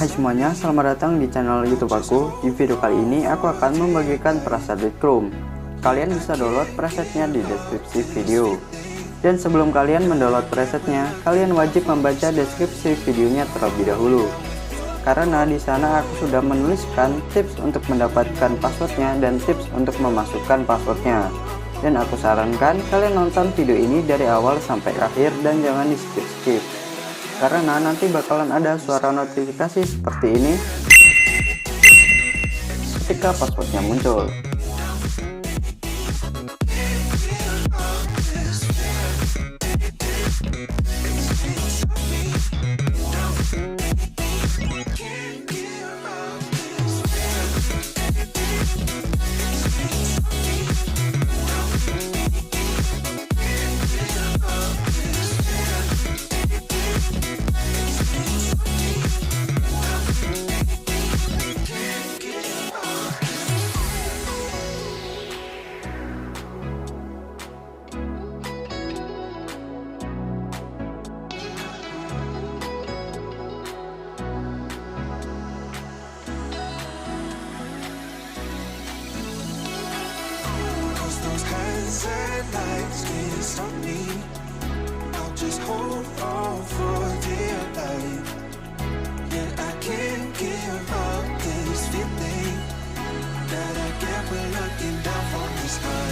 Hai semuanya, selamat datang di channel YouTube aku. Di video kali ini aku akan membagikan preset Chrome. Kalian bisa download presetnya di deskripsi video. Dan sebelum kalian mendownload presetnya, kalian wajib membaca deskripsi videonya terlebih dahulu. Karena di sana aku sudah menuliskan tips untuk mendapatkan passwordnya dan tips untuk memasukkan passwordnya. Dan aku sarankan kalian nonton video ini dari awal sampai akhir dan jangan di skip-skip. Karena nanti bakalan ada suara notifikasi seperti ini ketika passwordnya muncul. Lights can't stop me. I'll just hold on for dear life. Yeah, I can't give up this feeling that I get when looking down from the sky.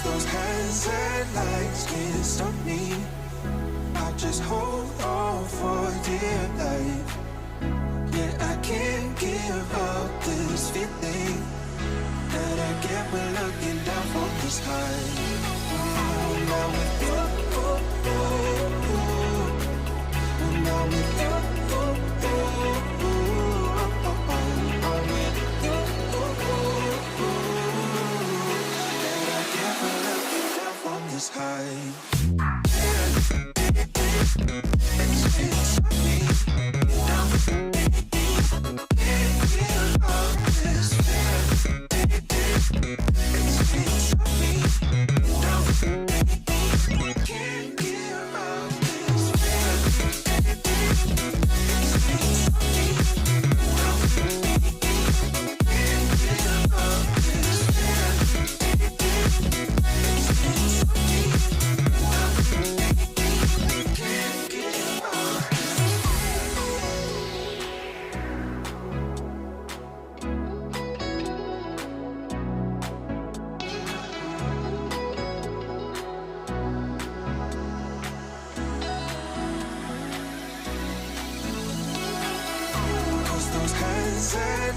Those hands and lights can't stop me. I'll just hold on for dear life. Yeah, I can't give up this feeling that I get when looking down from the sky. Now with you, now with you.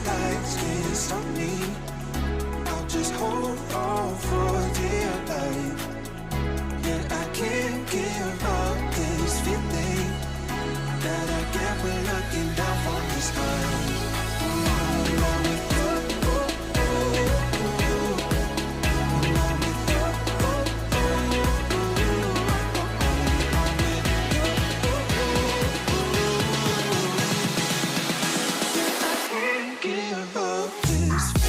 lights can't stop me. I'll just hold on for dear life. Yeah, I can't give up this feeling that I get when looking down from the sky. Now with you, give up this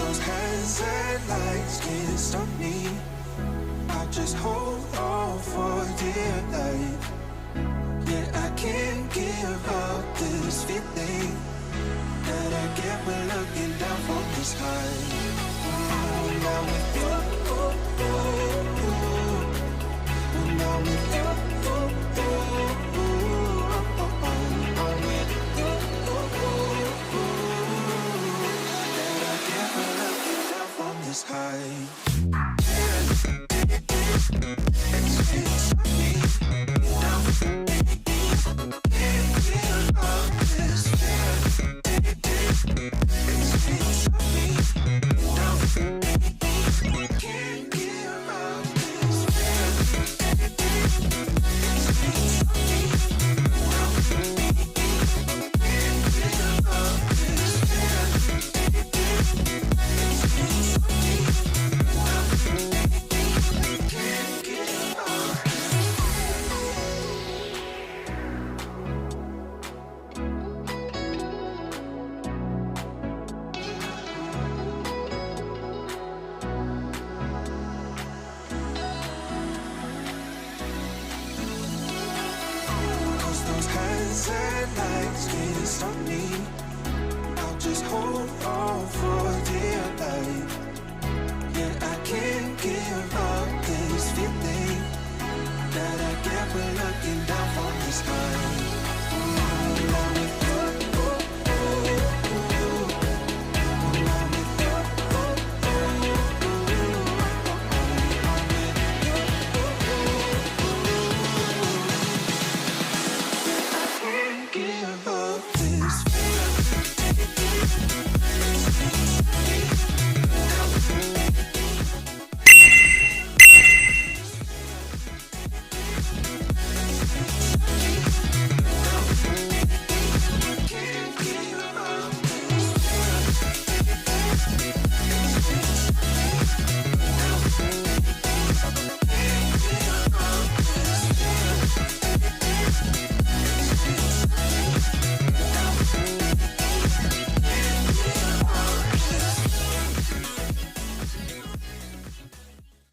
those hands and lights can't stop me. I just hold on for dear life. Yeah, I can't give up this feeling that I get when looking down from the sky. Now with you, now with you, sky. Hands and lights can't stop me. I'll just hold on for